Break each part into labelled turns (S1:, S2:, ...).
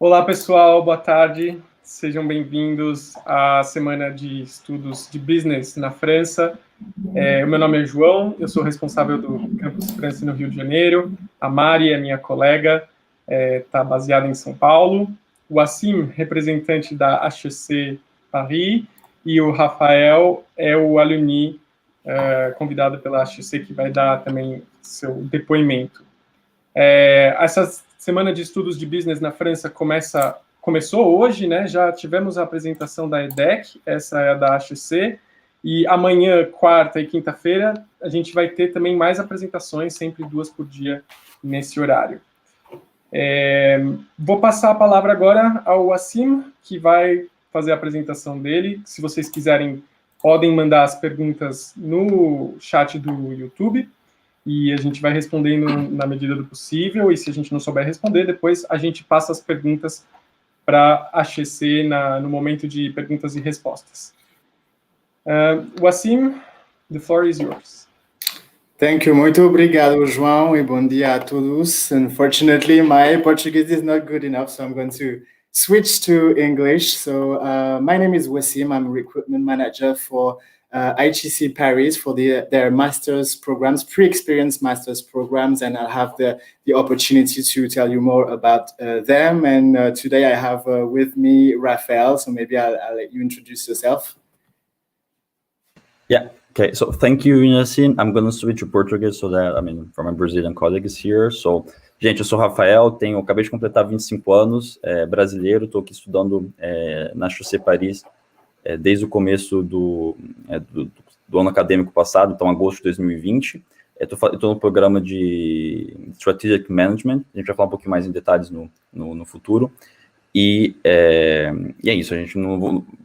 S1: Olá, pessoal, boa tarde. Sejam bem-vindos à Semana de Estudos de Business na França. O meu nome é João, eu sou responsável do Campus França no Rio de Janeiro. A Mari é minha colega, está baseada em São Paulo. O Assim, representante da HEC Paris. E o Rafael é o alumni convidado pela HEC, que vai dar também seu depoimento. Essa Semana de Estudos de Business na França começou hoje, né? Já tivemos a apresentação da EDEC, essa é a da HEC, e amanhã, quarta e quinta-feira, a gente vai ter também mais apresentações, sempre 2 por dia nesse horário. Vou passar a palavra agora ao Assim, que vai fazer a apresentação dele. Se vocês quiserem, podem mandar as perguntas no chat do YouTube, e a gente vai respondendo na medida do possível, e se a gente não souber responder, depois a gente passa as perguntas para a HEC no momento de perguntas e respostas. Wassim, the floor is yours.
S2: Thank you. Muito obrigado, João, e bom dia a todos. Unfortunately, my Portuguese is not good enough, so I'm going to switch to English. So my name is Wassim. I'm a recruitment manager for HEC Paris for their master's programs, pre-experienced master's programs, and I'll have the opportunity to tell you more about them. And today I have with me Rafael, so maybe I'll let you introduce yourself.
S3: Yeah, okay, so thank you, Yacine. I'm going to switch to Portuguese so that, for my Brazilian colleagues here. So, gente, eu sou Rafael, acabei de completar 25 anos, brasileiro, estou aqui estudando na HEC Paris, desde o começo do ano acadêmico passado, então agosto de 2020. Estou no programa de Strategic Management, a gente vai falar um pouquinho mais em detalhes no futuro. E é isso, a gente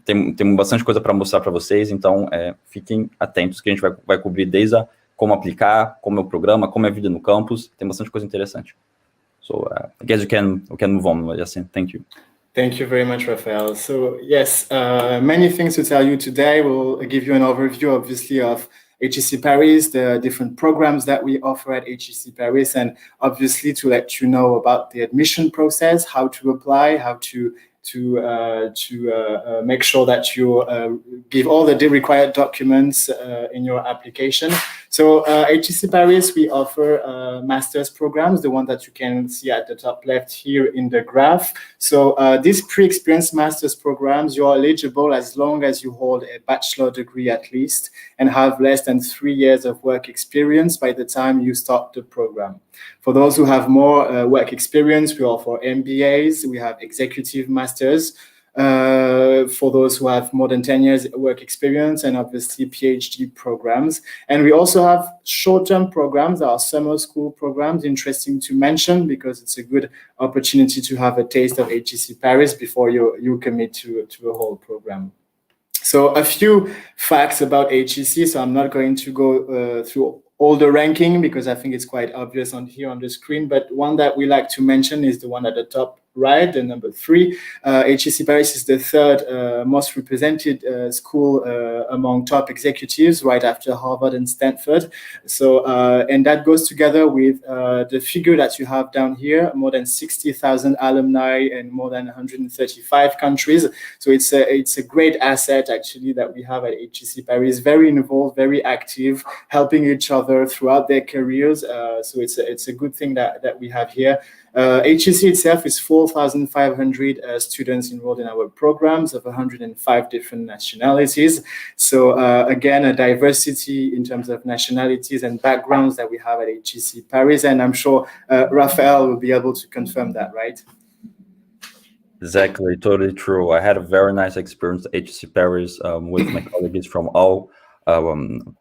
S3: tem bastante coisa para mostrar para vocês, então fiquem atentos que a gente vai cobrir desde como aplicar, como é o programa, como é a vida no campus, tem bastante coisa interessante. So I guess we can move on, Yassine. Thank you.
S2: Thank you very much, Rafael. So yes, many things to tell you today. We'll give you an overview, obviously, of HEC Paris, the different programs that we offer at HEC Paris, and obviously to let you know about the admission process, how to apply, how to make sure that you give all the required documents in your application. So HEC Paris, we offer master's programs, the one that you can see at the top left here in the graph. So these pre-experienced master's programs, you are eligible as long as you hold a bachelor degree at least and have less than 3 years of work experience by the time you start the program. For those who have more work experience, we offer MBAs, we have executive masters, for those who have more than 10 years work experience, and obviously PhD programs. And we also have short-term programs, our summer school programs, interesting to mention because it's a good opportunity to have a taste of HEC Paris before you commit to a whole program. So a few facts about HEC, so I'm not going to go through all the ranking because I think it's quite obvious here on the screen, but one that we like to mention is the one at the top right, the number 3. HEC Paris is the third most represented school among top executives, right after Harvard and Stanford. So, and that goes together with the figure that you have down here, more than 60,000 alumni in more than 135 countries. So it's a great asset actually that we have at HEC Paris, very involved, very active, helping each other throughout their careers. So it's a good thing that we have here. HEC itself is 4,500 students enrolled in our programs of 105 different nationalities. So again, a diversity in terms of nationalities and backgrounds that we have at HEC Paris. And I'm sure Rafael will be able to confirm that, right?
S3: Exactly, totally true. I had a very nice experience at HEC Paris with my colleagues from all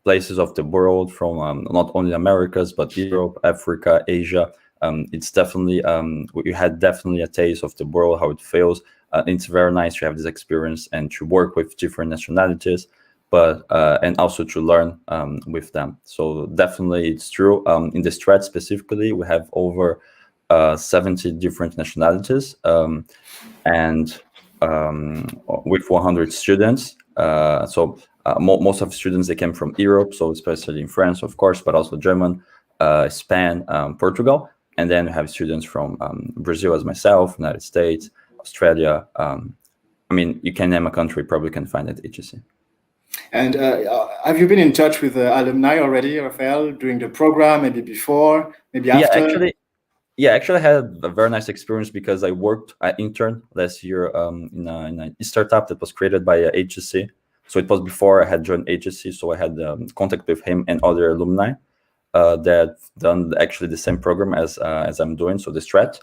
S3: places of the world, from not only Americas, but Europe, Africa, Asia. It's definitely, you had definitely a taste of the world, how it feels. It's very nice to have this experience and to work with different nationalities, but and also to learn with them. So definitely it's true. In the strat specifically, we have over 70 different nationalities and with 100 students. Most of the students, they came from Europe, so especially in France, of course, but also German, Spain, Portugal. And then we have students from Brazil as myself, United States, Australia. I mean, you can name a country, probably can find at HEC.
S2: And have you been in touch with the alumni already, Rafael, during the program, maybe before, maybe after?
S3: Actually, I had a very nice experience because I interned last year in a startup that was created by HEC. So it was before I had joined HEC, so I had contact with him and other alumni that done actually the same program as I'm doing, so the strat.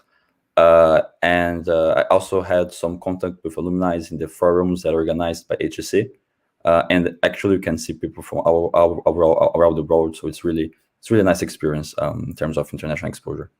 S3: And I also had some contact with alumni in the forums that are organized by HEC. And actually, you can see people from around the world. So it's really a nice experience in terms of international exposure.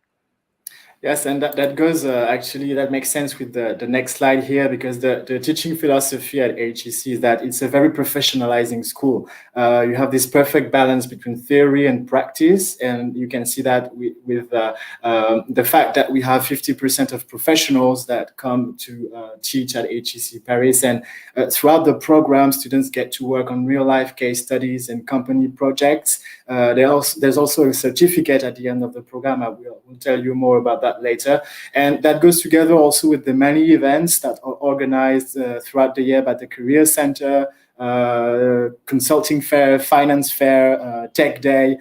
S2: Yes, and that goes, actually, that makes sense with the next slide here, because the teaching philosophy at HEC is that it's a very professionalizing school. You have this perfect balance between theory and practice, and you can see that with the fact that we have 50% of professionals that come to teach at HEC Paris, and throughout the program, students get to work on real-life case studies and company projects. There's also a certificate at the end of the program. I will tell you more about that later, and that goes together also with the many events that are organized throughout the year by the Career Center, consulting fair, finance fair, tech day.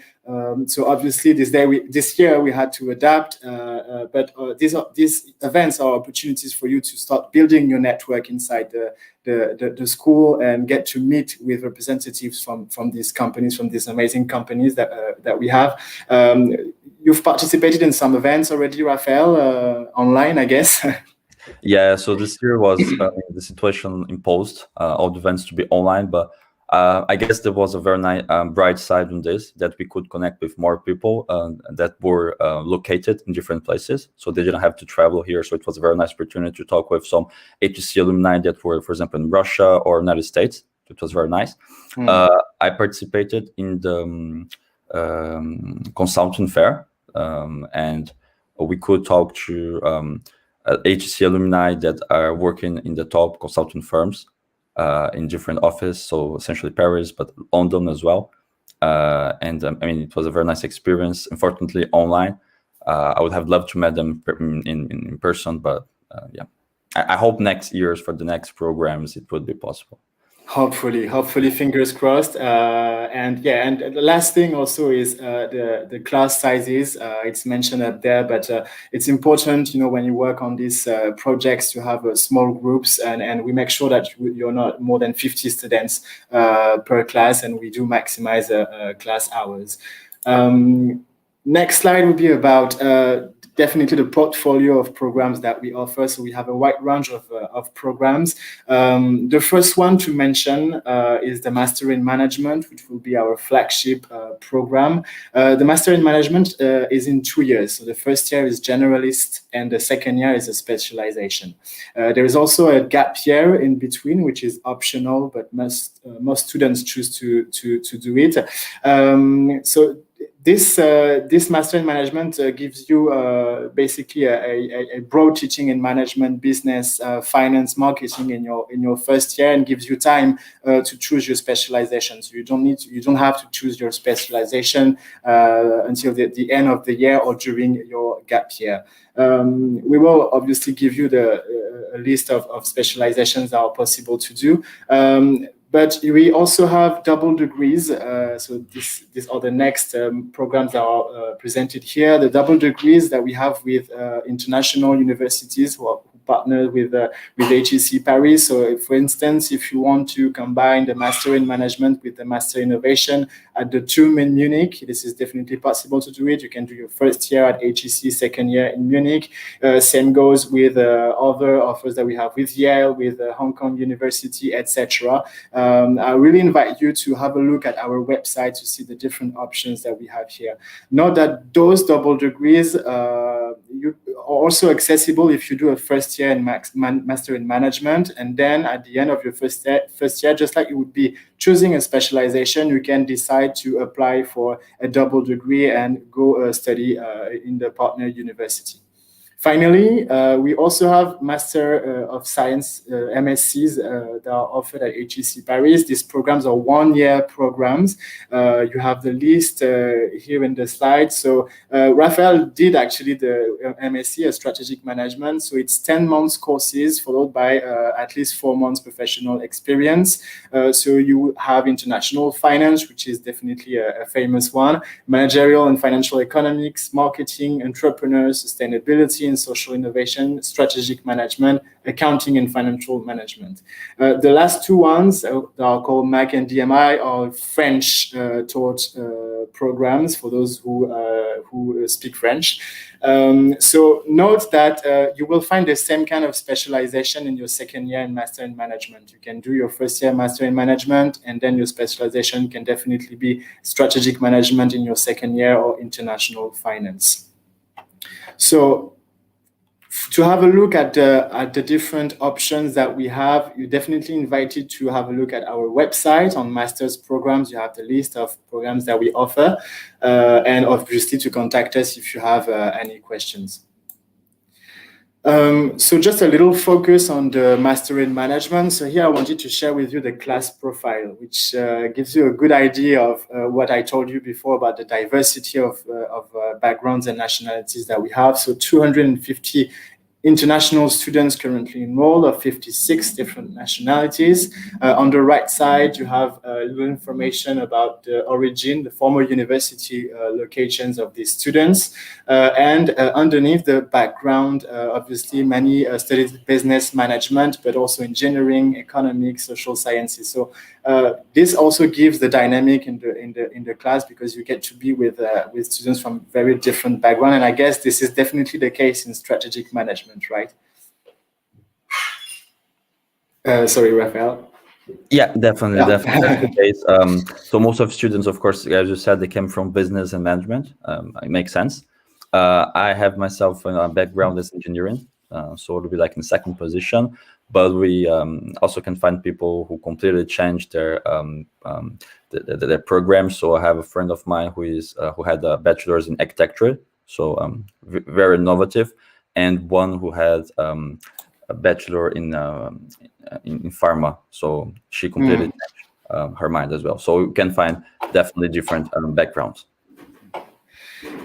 S2: So obviously this year we had to adapt, but these events are opportunities for you to start building your network inside the school and get to meet with representatives from these companies, from these amazing companies that we have. You've participated in some events already, Rafael, online, I guess.
S3: Yeah, so this year was the situation imposed all the events to be online, but I guess there was a very nice bright side on this, that we could connect with more people that were located in different places, so they didn't have to travel here. So it was a very nice opportunity to talk with some HEC alumni that were, for example, in Russia or United States. It was very nice. I participated in the consulting fair, and we could talk to HEC alumni that are working in the top consulting firms in different offices, so essentially Paris, but London as well. And I mean, it was a very nice experience. Unfortunately, online. I would have loved to meet them in person, but yeah, I hope next years for the next programs it would be possible.
S2: Hopefully, fingers crossed. And yeah, and the last thing also is the class sizes. It's mentioned up there, but it's important, when you work on these projects, to have small groups, and we make sure that you're not more than 50 students per class, and we do maximize class hours. Next slide would be about definitely the portfolio of programs that we offer. So we have a wide range of programs. The first one to mention is the Master in Management, which will be our flagship program. The Master in Management is in 2 years. So the first year is generalist, and the second year is a specialization. There is also a gap year in between, which is optional, but most students choose to do it. So this Master in Management gives you basically a broad teaching in management, business, finance, marketing in your first year, and gives you time to choose your specialization. So you don't have to choose your specialization until the end of the year or during your gap year. We will obviously give you a list of specializations that are possible to do. But we also have double degrees. So these are the next programs that are presented here. The double degrees that we have with international universities who partner with HEC Paris. So for instance, if you want to combine the Master in Management with the Master in Innovation at the TUM in Munich, this is definitely possible to do it. You can do your first year at HEC, second year in Munich. Same goes with other offers that we have with Yale, with Hong Kong University, etc. I really invite you to have a look at our website to see the different options that we have here. Note that those double degrees are also accessible if you do a first year in Master in Management, and then at the end of your first year, just like you would be choosing a specialization, you can decide to apply for a double degree and go study in the partner university. Finally, we also have Master of Science MSCs that are offered at HEC Paris. These programs are one-year programs. You have the list here in the slide. So Rafael did actually the MSc, Strategic Management. So it's 10 months courses followed by at least 4 months professional experience. So you have international finance, which is definitely a famous one, managerial and financial economics, marketing, entrepreneurs, sustainability and social innovation, strategic management, accounting and financial management. The last two ones that are called MAC and DMI are French taught programs for those who speak French. So note that you will find the same kind of specialization in your second year in Master in Management. You can do your first year Master in Management, and then your specialization can definitely be strategic management in your second year or international finance. So to have a look at the different options that we have, you're definitely invited to have a look at our website. On master's programs, you have the list of programs that we offer, and obviously to contact us if you have any questions. So just a little focus on the Master in Management. So here I wanted to share with you the class profile, which gives you a good idea of what I told you before about the diversity of backgrounds and nationalities that we have. So 250 international students currently enrolled of 56 different nationalities. On the right side, you have a little information about the origin, the former university locations of these students. And underneath the background, obviously many studied business management, but also engineering, economics, social sciences. So this also gives the dynamic in the class, because you get to be with students from very different background. And I guess this is definitely the case in strategic management, right? Sorry, Rafael.
S3: Yeah, definitely, definitely that's the case. So most of students, of course, as you said, they came from business and management. It makes sense. I have myself a background as engineering, so it'll be like in second position. But we also can find people who completely changed their program. So I have a friend of mine who had a bachelor's in architecture, so very innovative, and one who had a bachelor in pharma. So she completely changed her mind as well. So you can find definitely different backgrounds.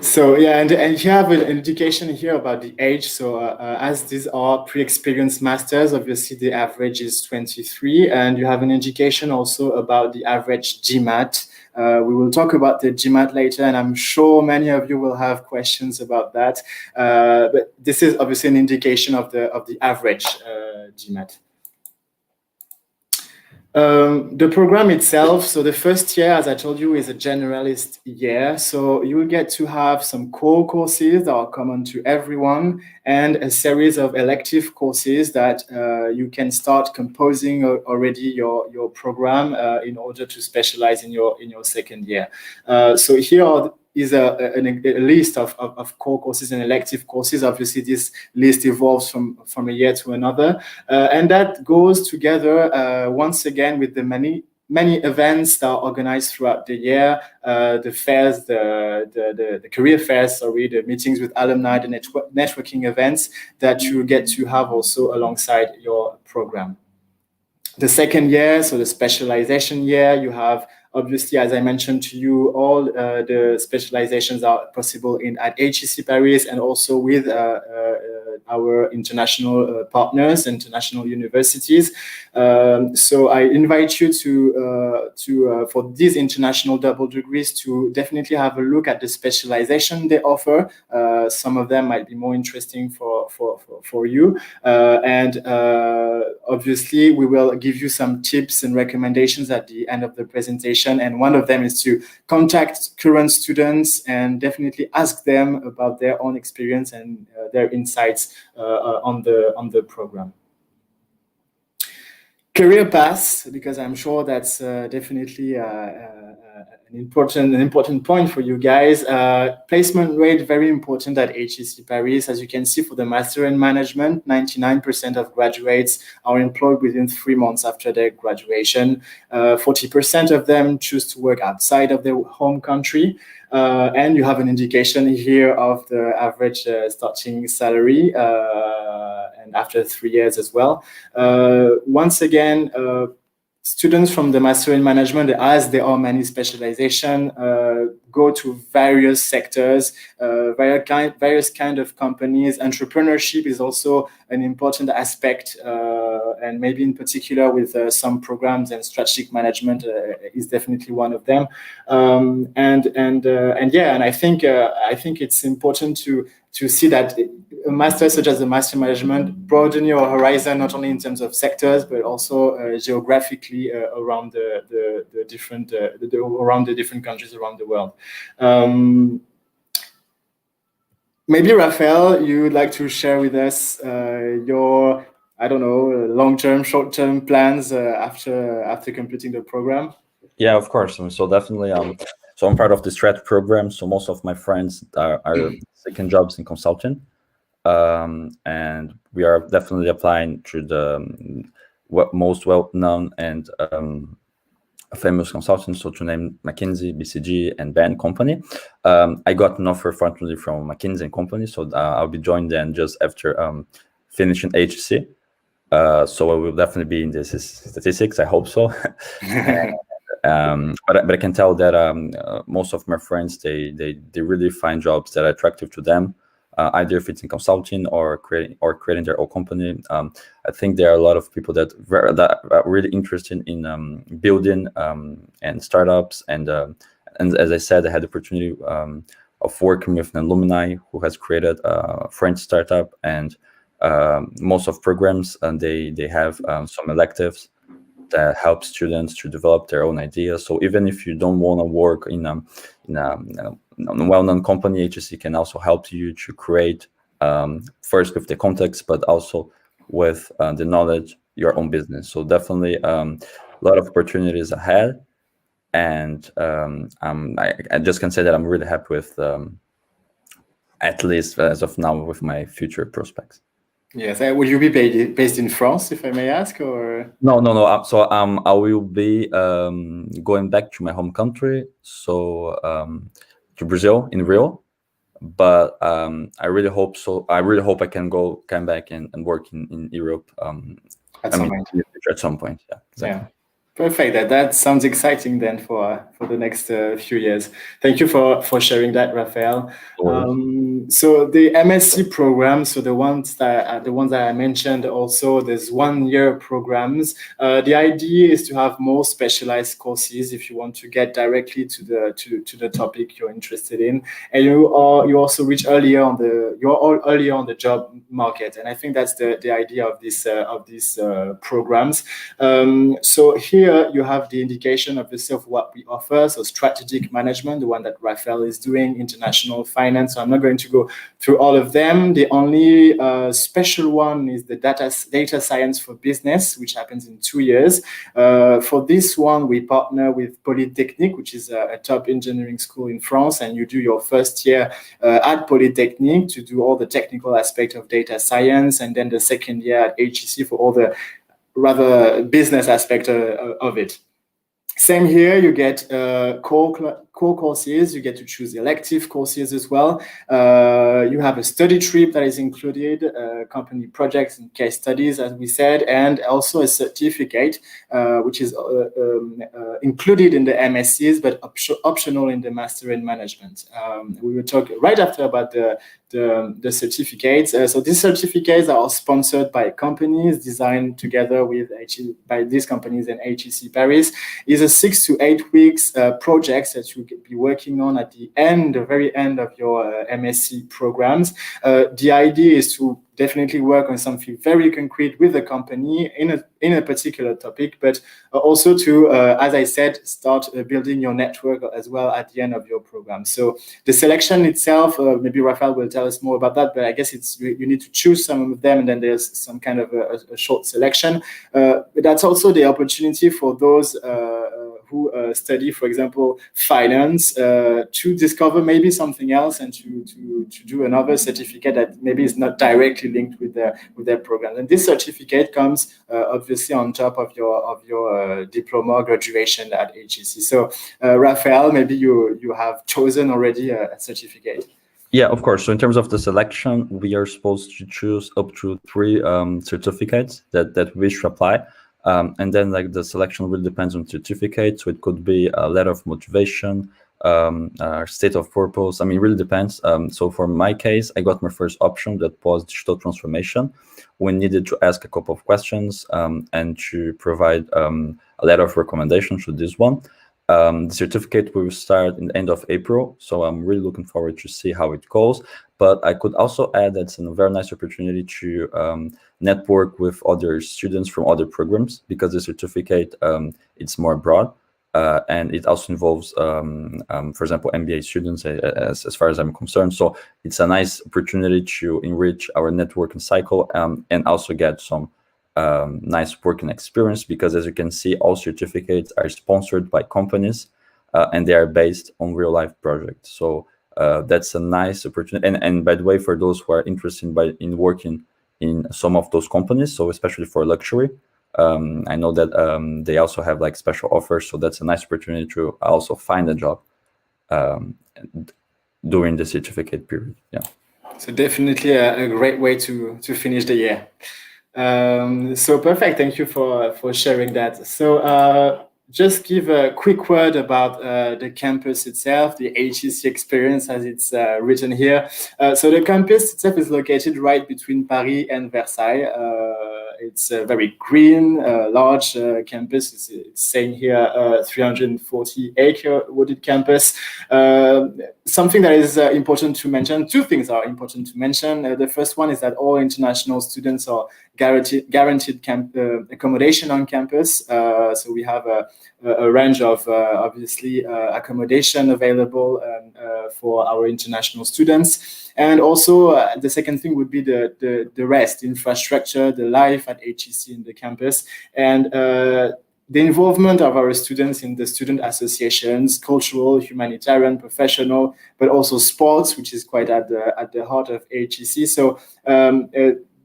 S2: So yeah, and you have an indication here about the age. So as these are pre-experienced masters, obviously the average is 23, and you have an indication also about the average GMAT. We will talk about the GMAT later, and I'm sure many of you will have questions about that. But this is obviously an indication of the average GMAT. The program itself, so the first year, as I told you, is a generalist year. So you will get to have some core courses that are common to everyone, and a series of elective courses that you can start composing already your program in order to specialize in your second year. So here is a list of core courses and elective courses. Obviously, this list evolves from a year to another. And that goes together once again with the many events that are organized throughout the year, the fairs, the career fairs, the meetings with alumni, the networking events that you get to have also alongside your program. The second year, so the specialization year, you have, obviously, as I mentioned to you, all the specializations are possible at HEC Paris, and also with our international partners, international universities. So I invite you to for these international double degrees to definitely have a look at the specialization they offer. Some of them might be more interesting for you. And obviously, we will give you some tips and recommendations at the end of the presentation. And one of them is to contact current students and definitely ask them about their own experience and their insights on the program. Career paths, because I'm sure that's definitely an important point for you guys. Placement rate, very important at HEC Paris. As you can see, for the Master in Management, 99% of graduates are employed within 3 months after their graduation. 40% of them choose to work outside of their home country. And you have an indication here of the average starting salary, and after 3 years as well. Once again, students from the Master in Management, as there are many specialization, go to various sectors, various kind of companies. Entrepreneurship is also an important aspect, and maybe in particular with some programs, and strategic management is definitely one of them. And I think it's important to see that a master such as the Master Management broaden your horizon, not only in terms of sectors, but also geographically around the different countries around the world. Maybe Rafael, you would like to share with us your, I don't know, long-term, short-term plans after completing the program?
S3: Yeah, of course. So definitely, so I'm part of the Strat program. So most of my friends are seeking jobs in consulting, and we are definitely applying to the most well-known and famous consultants. So to name McKinsey, BCG, and Bain Company. I got an offer, fortunately, from McKinsey and Company, so I'll be joining them just after finishing HEC. So I will definitely be in this statistics. I hope so. But I can tell that most of my friends, they really find jobs that are attractive to them, either if it's in consulting or creating their own company. I think there are a lot of people that are really interested in building and startups. And as I said, I had the opportunity of working with an alumni who has created a French startup, and most of programs, and they have some electives that help students to develop their own ideas. So even if you don't want to work in a well-known company, HEC can also help you to create, first with the context, but also with the knowledge, your own business. So definitely a lot of opportunities ahead. And I just can say that I'm really happy with, at least as of now, with my future prospects.
S2: Yes. Will you be based in France, if I may ask, or?
S3: No. So I will be going back to my home country, so to Brazil, in Rio. But I really hope so. I really hope I can come back and work in Europe
S2: At
S3: some point. Yeah. Exactly.
S2: Yeah. Perfect. That sounds exciting then for the next few years. Thank you for sharing that, Rafael. So the MSc program, so the ones that I mentioned, also there's 1-year programs. The idea is to have more specialized courses if you want to get directly to the topic you're interested in, and you're also earlier on the job market. And I think that's the idea of these programs. So here you have the indication of what we offer. So strategic management, the one that Rafael is doing, international finance. So I'm not going to go through all of them. The only special one is the data science for business, which happens in 2 years. For this one, we partner with Polytechnique, which is a top engineering school in France, and you do your first year at Polytechnique to do all the technical aspect of data science, and then the second year at HEC for all the rather business aspect of it. Same here, you get core courses, you get to choose elective courses as well. You have a study trip that is included, company projects and case studies, as we said, and also a certificate, which is included in the MSCs, but optional in the Master in Management. We will talk right after about the certificates. So these certificates are all sponsored by companies, designed together by these companies and HEC Paris. Is a 6 to 8 weeks projects that you could be working on at the very end of your MSc programs. The idea is to definitely work on something very concrete with the company in a particular topic, but also to, as I said, start building your network as well at the end of your program. So the selection itself, maybe Rafael will tell us more about that, but I guess you need to choose some of them, and then there's some kind of a short selection. But that's also the opportunity for those who study, for example, finance, to discover maybe something else and to do another certificate that maybe is not directly linked with their program. And this certificate comes obviously on top of your diploma or graduation at HEC. So Rafael, maybe you have chosen already a certificate.
S3: Yeah, of course. So in terms of the selection, we are supposed to choose up to 3 certificates that we should apply. And then like the selection really depends on certificate. So it could be a letter of motivation, state of purpose. I mean, it really depends. So for my case, I got my first option that was digital transformation. We needed to ask a couple of questions and to provide a letter of recommendation to this one. The certificate will start in the end of April, so I'm really looking forward to see how it goes. But I could also add that's a very nice opportunity to network with other students from other programs, because the certificate it's more broad and it also involves, for example, MBA students as far as I'm concerned. So it's a nice opportunity to enrich our networking cycle and also get some nice working experience, because as you can see, all certificates are sponsored by companies and they are based on real life projects. So that's a nice opportunity. And by the way, for those who are interested in working in some of those companies, so especially for luxury, I know that they also have like special offers. So that's a nice opportunity to also find a job during the certificate period. Yeah.
S2: So definitely a great way to finish the year. So perfect. Thank you for sharing that. So just give a quick word about the campus itself, the HEC experience as it's written here. So the campus itself is located right between Paris and Versailles. It's a very green, large campus. It's saying here 340-acre wooded campus. Something that is important to mention, 2 things are important to mention. The first one is that all international students are guaranteed accommodation on campus. So we have a range of obviously accommodation available for our international students. And also the second thing would be the rest, infrastructure, the life at HEC in the campus, and the involvement of our students in the student associations, cultural, humanitarian, professional, but also sports, which is quite at the heart of HEC. So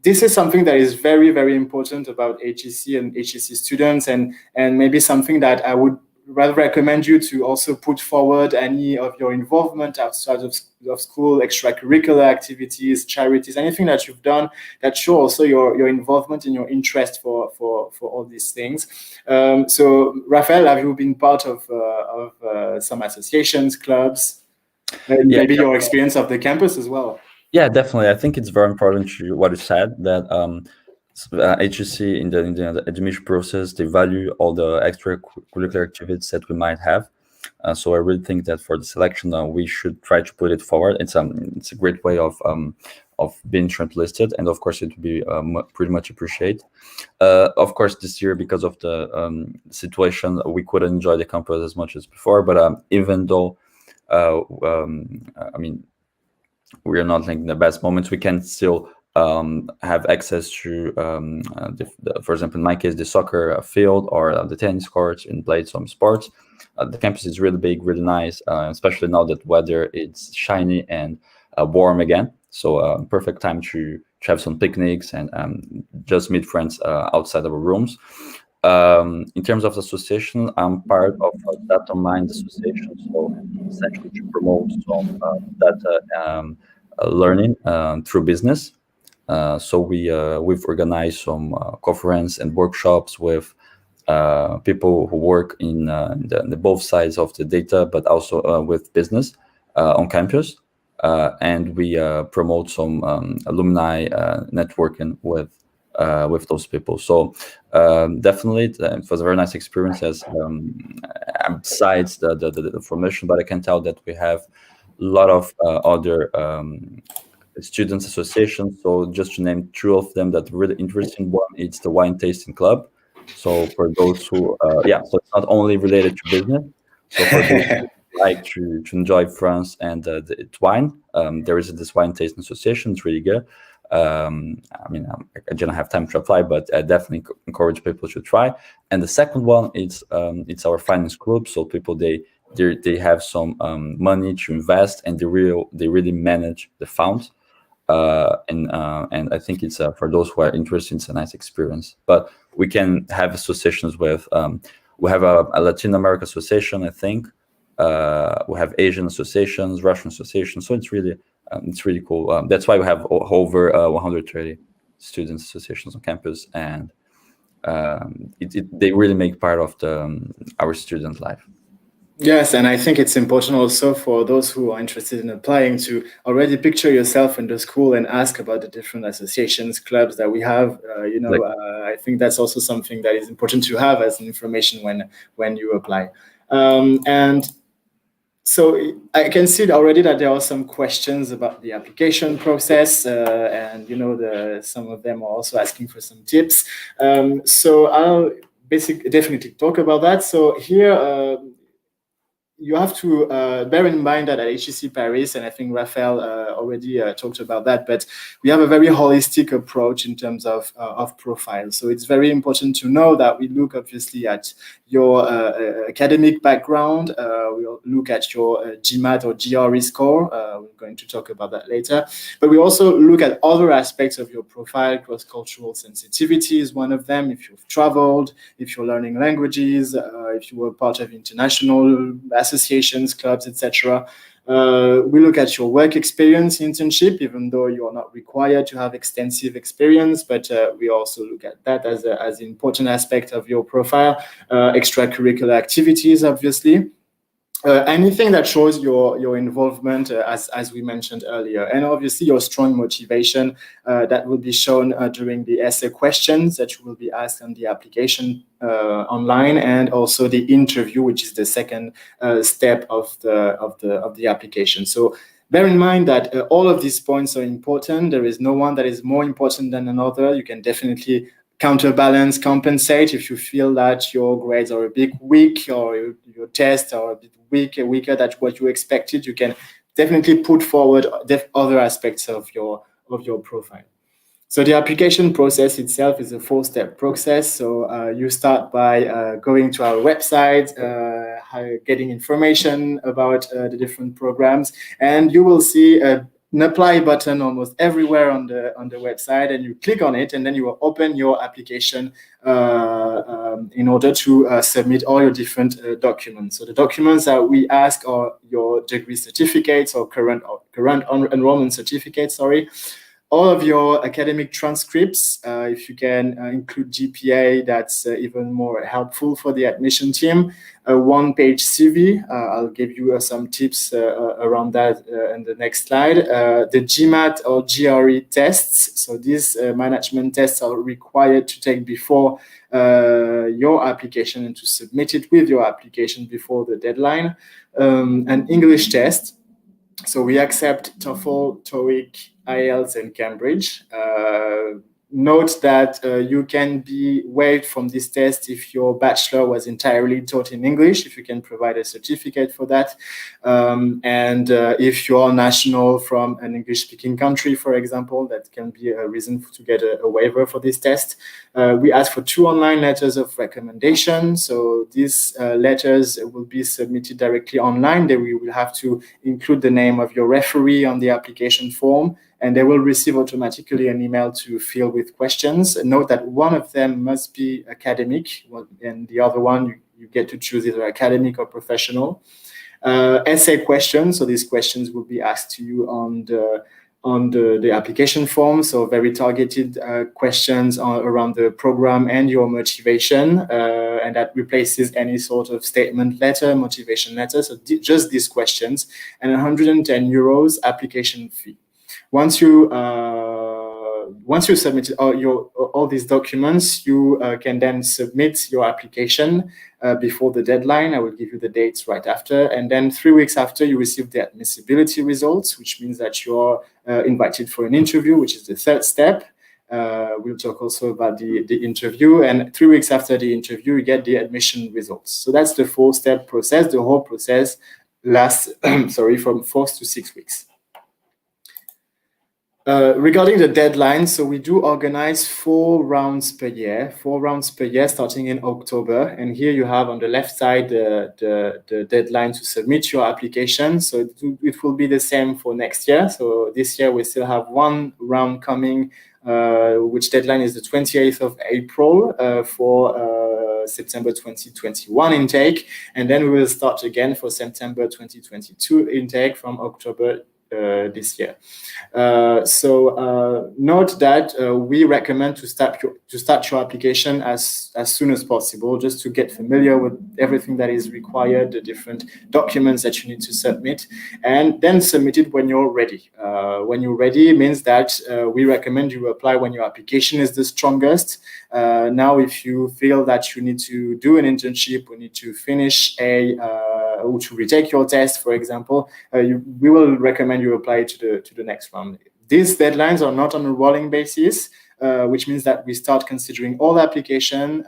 S2: this is something that is very, very important about HEC and HEC students, and maybe something that I would rather recommend you to also put forward any of your involvement outside of school, extracurricular activities, charities, anything that you've done that show also your involvement and your interest for all these things. So Rafael, have you been part of some associations, clubs, and maybe your experience of the campus as well?
S3: Yeah, definitely. I think it's very important to what you said, that HEC in the admission process, they value all the extracurricular activities that we might have. So I really think that for the selection, we should try to put it forward. It's a great way of being shortlisted, and of course it would be pretty much appreciated. Of course, this year, because of the situation, we couldn't enjoy the campus as much as before. But even though, I mean, we are not like in the best moments, we can still have access to, for example, in my case, the soccer field or the tennis courts, and play some sports. The campus is really big, really nice, especially now that weather it's shiny and warm again. So perfect time to have some picnics and just meet friends outside of our rooms. In terms of the association, I'm part of a data mind association, so essentially to promote some data learning through business. So we've organized some conference and workshops with people who work in the both sides of the data, but also with business on campus, and we promote some alumni networking with those people. So definitely it was a very nice experience as besides the formation, but I can tell that we have a lot of other students associations. So just to name 2 of them that are really interesting, one, it's the wine tasting club. So for those who so it's not only related to business. So for those who like to enjoy France and its wine, there is this wine tasting association. It's really good. I mean, I didn't have time to apply, but I definitely encourage people to try. And the second one is it's our finance club. So people they have some money to invest, and they really manage the fund. And I think it's for those who are interested, it's a nice experience. But we can have associations with we have a Latin America association, I think. We have Asian associations, Russian associations. So it's really cool. That's why we have over 130 students associations on campus, and they really make part of our student life.
S2: Yes, and I think it's important also for those who are interested in applying to already picture yourself in the school and ask about the different associations, clubs that we have. I think that's also something that is important to have as an information when you apply. And so I can see already that there are some questions about the application process, and some of them are also asking for some tips. So I'll definitely talk about that. So here. You have to bear in mind that at HEC Paris, and I think Rafael already talked about that, but we have a very holistic approach in terms of profile. So it's very important to know that we look obviously at your academic background. We'll look at your GMAT or GRE score. We're going to talk about that later. But we also look at other aspects of your profile. Cross-cultural sensitivity is one of them. If you've traveled, if you're learning languages, if you were part of international associations, clubs, etc. We look at your work experience, internship, even though you are not required to have extensive experience, but we also look at that as an important aspect of your profile. Extracurricular activities, obviously. Anything that shows your involvement, as we mentioned earlier, and obviously your strong motivation that will be shown during the essay questions that you will be asked on the application online, and also the interview, which is the second step of the application. So bear in mind that all of these points are important. There is no one that is more important than another. You can definitely counterbalance, compensate if you feel that your grades are a bit weak or your tests are a bit weaker than what you expected. You can definitely put forward other aspects of your profile. So the application process itself is a 4-step process. So you start by going to our website, getting information about the different programs, and you will see an apply button almost everywhere on the website, and you click on it, and then you will open your application in order to submit all your different documents. So the documents that we ask are your degree certificates or current enrollment certificates, all of your academic transcripts. If you can include GPA, that's even more helpful for the admission team. A 1-page CV. I'll give you some tips around that in the next slide. The GMAT or GRE tests. So these management tests are required to take before your application and to submit it with your application before the deadline. An English test. So we accept TOEFL, TOEIC, IELTS, and Cambridge. Note that you can be waived from this test if your bachelor was entirely taught in English, if you can provide a certificate for that. And if you are national from an English-speaking country, for example, that can be a reason to get a waiver for this test. We ask for 2 online letters of recommendation. So these letters will be submitted directly online. Then we will have to include the name of your referee on the application form, and they will receive automatically an email to fill with questions. Note that one of them must be academic, and the other one you get to choose either academic or professional. Essay questions, so these questions will be asked to you on the application form, so very targeted questions around the program and your motivation, and that replaces any sort of statement letter, motivation letter, so just these questions, and 110 euros application fee. Once you submit all these documents, you can then submit your application before the deadline. I will give you the dates right after. And then 3 weeks after, you receive the admissibility results, which means that you're invited for an interview, which is the 3rd step. We'll talk also about the interview. And 3 weeks after the interview, you get the admission results. So that's the 4-step process. The whole process lasts, from 4 to 6 weeks. Regarding the deadline, so we do organize 4 rounds per year, starting in October. And here you have on the left side the deadline to submit your application. So it will be the same for next year. So this year we still have 1 round coming, which deadline is the 28th of April for September 2021 intake. And then we will start again for September 2022 intake from October this year. So note that we recommend to start your application as soon as possible, just to get familiar with everything that is required, the different documents that you need to submit, and then submit it when you're ready. When you're ready means that we recommend you apply when your application is the strongest. Now, if you feel that you need to do an internship, or need to finish or to retake your test, for example, we will recommend you apply to the next round. These deadlines are not on a rolling basis, which means that we start considering all application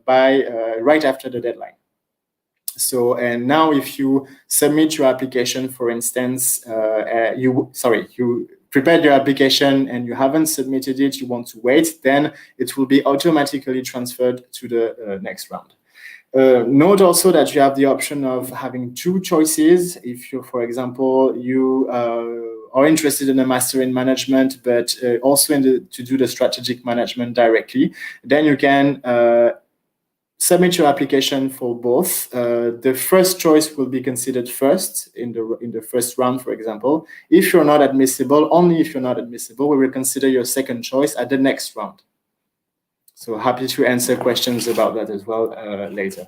S2: by right after the deadline. So, and now if you submit your application, for instance, you prepared your application and you haven't submitted it, you want to wait, then it will be automatically transferred to the next round. Note also that you have the option of having 2 choices. If you, for example, you are interested in a master in management, but also to do the strategic management directly, then you can submit your application for both. The first choice will be considered first in the first round, for example. If you're not admissible, only if you're not admissible, we will consider your second choice at the next round. So happy to answer questions about that as well later.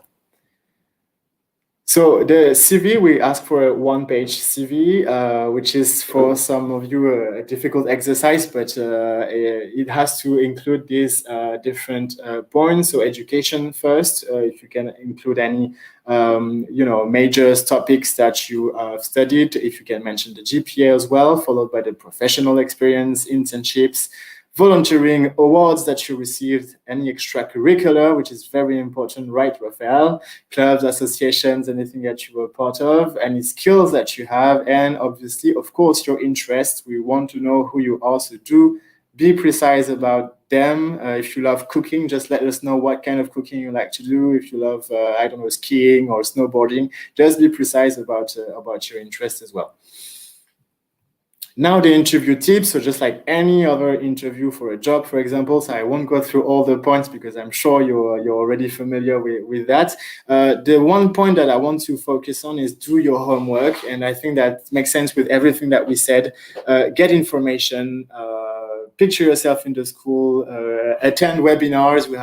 S2: So the CV, we ask for a 1-page CV, which is for some of you a difficult exercise, but it has to include these different points. So education first, if you can include any major topics that you have studied, if you can mention the GPA as well, followed by the professional experience, internships, volunteering, awards that you received, any extracurricular, which is very important, right, Rafael? Clubs, associations, anything that you were part of, any skills that you have, and obviously, of course, your interests. We want to know who you are, so do be precise about them. If you love cooking, just let us know what kind of cooking you like to do. If you love, skiing or snowboarding, just be precise about your interests as well. Now the interview tips, so just like any other interview for a job, for example, so I won't go through all the points because I'm sure you're already familiar with that. The one point that I want to focus on is do your homework, and I think that makes sense with everything that we said. Get information, picture yourself in the school, attend webinars. We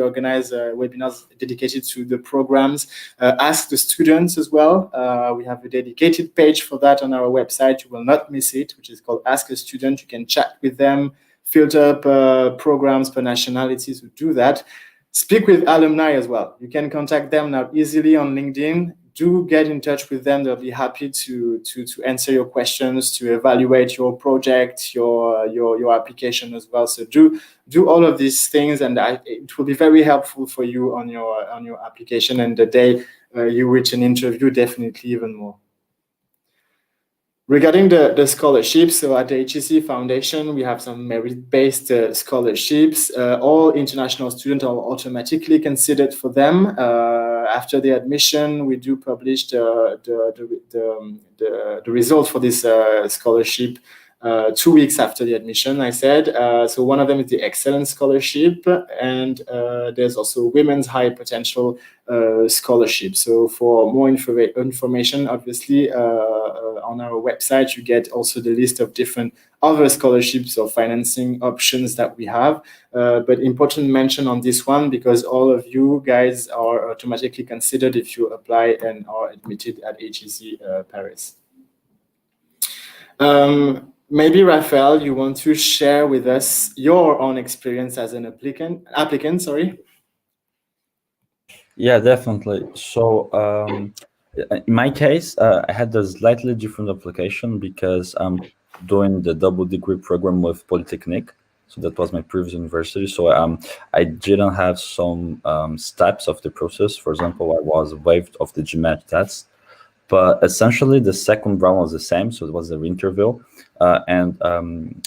S2: organize webinars dedicated to the programs. Ask the students as well. We have a dedicated page for that on our website. You will not miss it, which is called Ask a Student. You can chat with them, filter up programs per nationalities. So do that. Speak with alumni as well. You can contact them now easily on LinkedIn. Do get in touch with them. They'll be happy to answer your questions, to evaluate your project, your application as well. So do all of these things, and it will be very helpful for you on your application. And the day you reach an interview, definitely even more. Regarding the scholarships, so at the HEC Foundation, we have some merit-based scholarships. All international students are automatically considered for them. After the admission, we do publish the result for this scholarship 2 weeks after the admission, I said. So one of them is the Excellence Scholarship, and there's also Women's High Potential Scholarship. So for more information, obviously, on our website, you get also the list of different other scholarships or financing options that we have. But important mention on this one, because all of you guys are automatically considered if you apply and are admitted at HEC Paris. Maybe, Rafael, you want to share with us your own experience as an applicant,
S3: Yeah, definitely. So in my case, I had a slightly different application because I'm doing the double degree program with Polytechnique. So that was my previous university. So I didn't have some steps of the process. For example, I was waived of the GMAT test. But essentially, the second round was the same, so it was the interview. And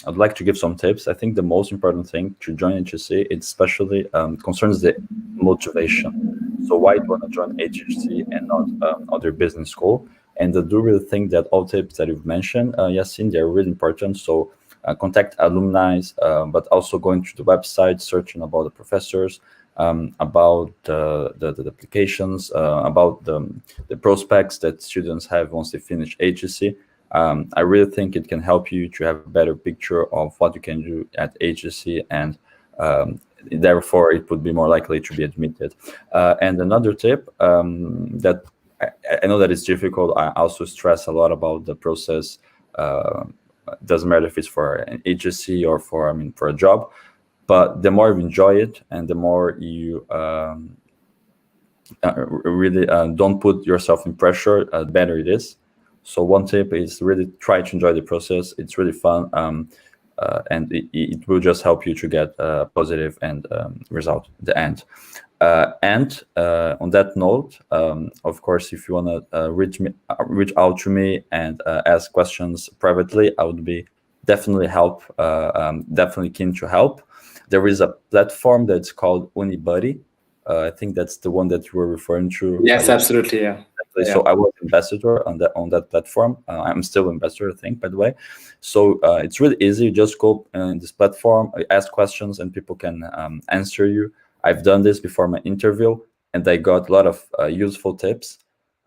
S3: I'd like to give some tips. I think the most important thing to join HEC, it especially concerns the motivation. So why do you want to join HEC and not other business school? And I do really think that all tips that you've mentioned, Yassine, they're really important. So contact alumni, but also going to the website, searching about the professors, about the applications, about the prospects that students have once they finish HEC. I really think it can help you to have a better picture of what you can do at HEC, and therefore it would be more likely to be admitted. And another tip that I know that it's difficult. I also stress a lot about the process. Doesn't matter if it's for an HEC or for a job, but the more you enjoy it and the more you really don't put yourself in pressure, the better it is. So one tip is really try to enjoy the process. It's really fun, and it will just help you to get a positive and result at the end. And on that note, of course, if you want to reach out to me and ask questions privately, I would be definitely keen to help. There is a platform that's called Unibuddy. I think that's the one that you were referring to.
S2: Yes, absolutely. Yeah.
S3: So I was ambassador on that platform. I'm still ambassador, I think, by the way. So it's really easy. You just go in this platform, ask questions, and people can answer you. I've done this before my interview, and I got a lot of useful tips.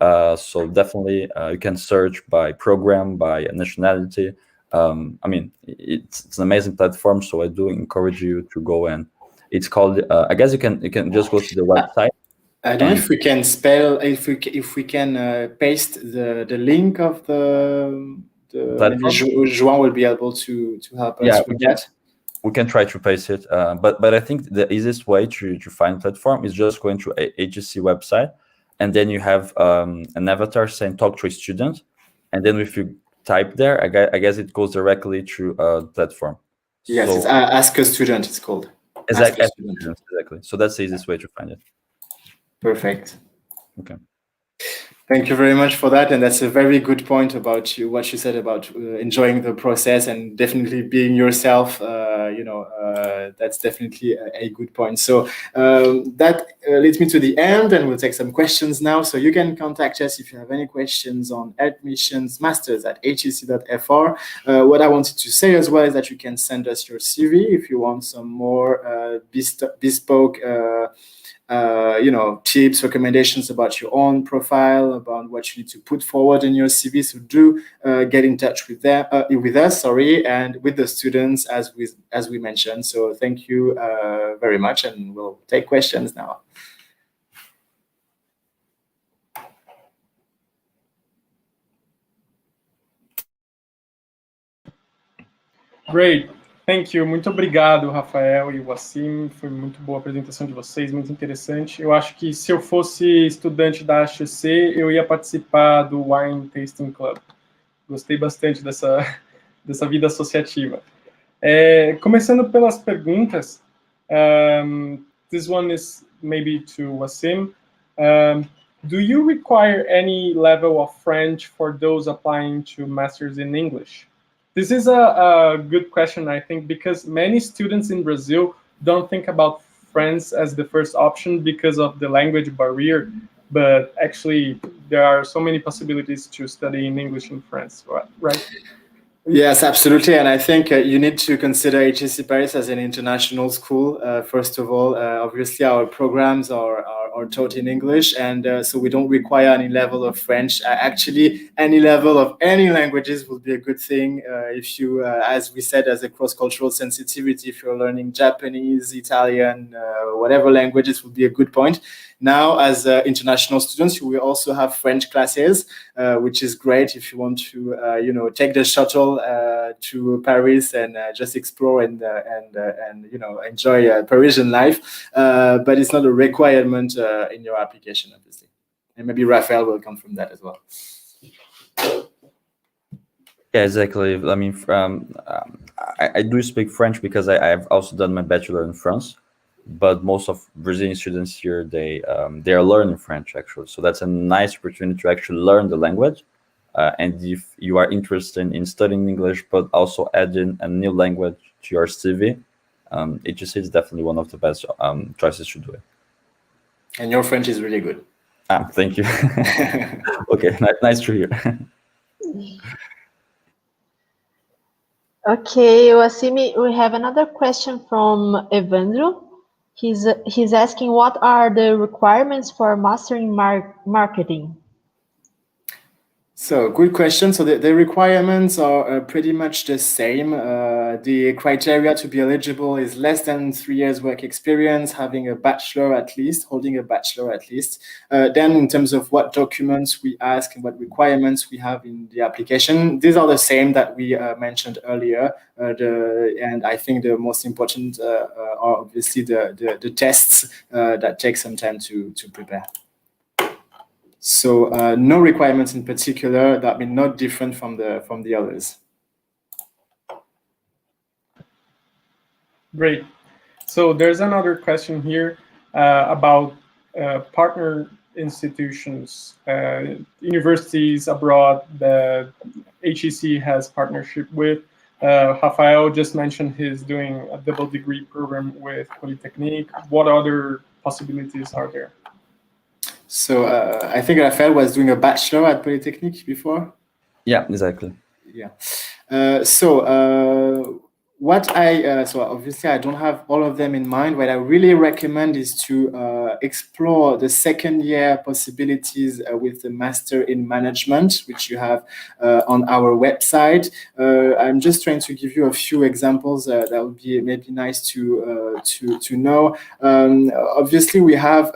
S3: So definitely you can search by program, by nationality. It's an amazing platform. So I do encourage you to go, and it's called. I guess you can just go to the website.
S2: I don't know if we can if we can paste the link of the maybe João will be able to help us with that.
S3: We can try to paste it, but I think the easiest way to find platform is just going to a HEC website, and then you have an avatar saying "talk to a student," and then if you type there, I guess it goes directly to platform.
S2: Yes, so, it's Ask a Student. It's called.
S3: Exactly. So that's the easiest way to find it.
S2: Perfect.
S3: Okay.
S2: Thank you very much for that, and that's a very good point about what you said about enjoying the process and definitely being yourself. That's definitely a good point. So that leads me to the end, and we'll take some questions now. So you can contact us if you have any questions on admissions masters at hec.fr. What I wanted to say as well is that you can send us your CV if you want some more bespoke tips, recommendations about your own profile, about what you need to put forward in your CV. So do get in touch with us, and with the students as we mentioned. So thank you very much, and we'll take questions now.
S1: Great. Thank you. Muito obrigado, Rafael e Wassim. Foi muito boa a apresentação de vocês, muito interessante. Eu acho que se eu fosse estudante da HEC, eu ia participar do Wine Tasting Club. Gostei bastante dessa vida associativa. Começando pelas perguntas, this one is maybe to Wassim. Do you require any level of French for those applying to Masters in English? This is a good question, I think, because many students in Brazil don't think about French as the first option because of the language barrier, but actually there are so many possibilities to study in English in France, right?
S2: Yes, absolutely. And I think you need to consider HEC Paris as an international school. First of all, obviously our programs are taught in English, and so we don't require any level of French. Actually, any level of any languages will be a good thing if you, as we said, as a cross-cultural sensitivity, if you're learning Japanese, Italian, whatever languages will be a good point. Now, as international students, we also have French classes, which is great if you want to, take the shuttle to Paris and just explore and enjoy Parisian life. But it's not a requirement in your application, obviously. And maybe Rafael will come from that as well.
S3: Yeah, exactly. I mean, I do speak French because I've also done my bachelor in France. but most of Brazilian students here, they are learning French actually. So that's a nice opportunity to actually learn the language. And if you are interested in studying English, but also adding a new language to your CV, HEC is definitely one of the best choices to do it.
S2: And your French is really good.
S3: Thank you. Okay, nice to hear.
S4: Okay, Wassimi, we have another question from Evandro. He's asking, what are the requirements for master in marketing?
S2: So, good question. So the requirements are pretty much the same. The criteria to be eligible is less than 3 years work experience, having a bachelor at least, holding a bachelor at least. Then in terms of what documents we ask and what requirements we have in the application, these are the same that we mentioned earlier. And I think the most important are obviously the tests that take some time to prepare. So no requirements in particular, that mean not different from the others.
S1: Great. So there's another question here about partner institutions, universities abroad that HEC has partnership with. Rafael just mentioned he's doing a double degree program with Polytechnique. What other possibilities are there?
S2: So I think Rafael was doing a bachelor at Polytechnique before.
S3: Yeah, exactly.
S2: Yeah. So obviously I don't have all of them in mind. What I really recommend is to explore the second year possibilities with the Master in Management, which you have on our website. I'm just trying to give you a few examples that would be maybe nice to know. Obviously we have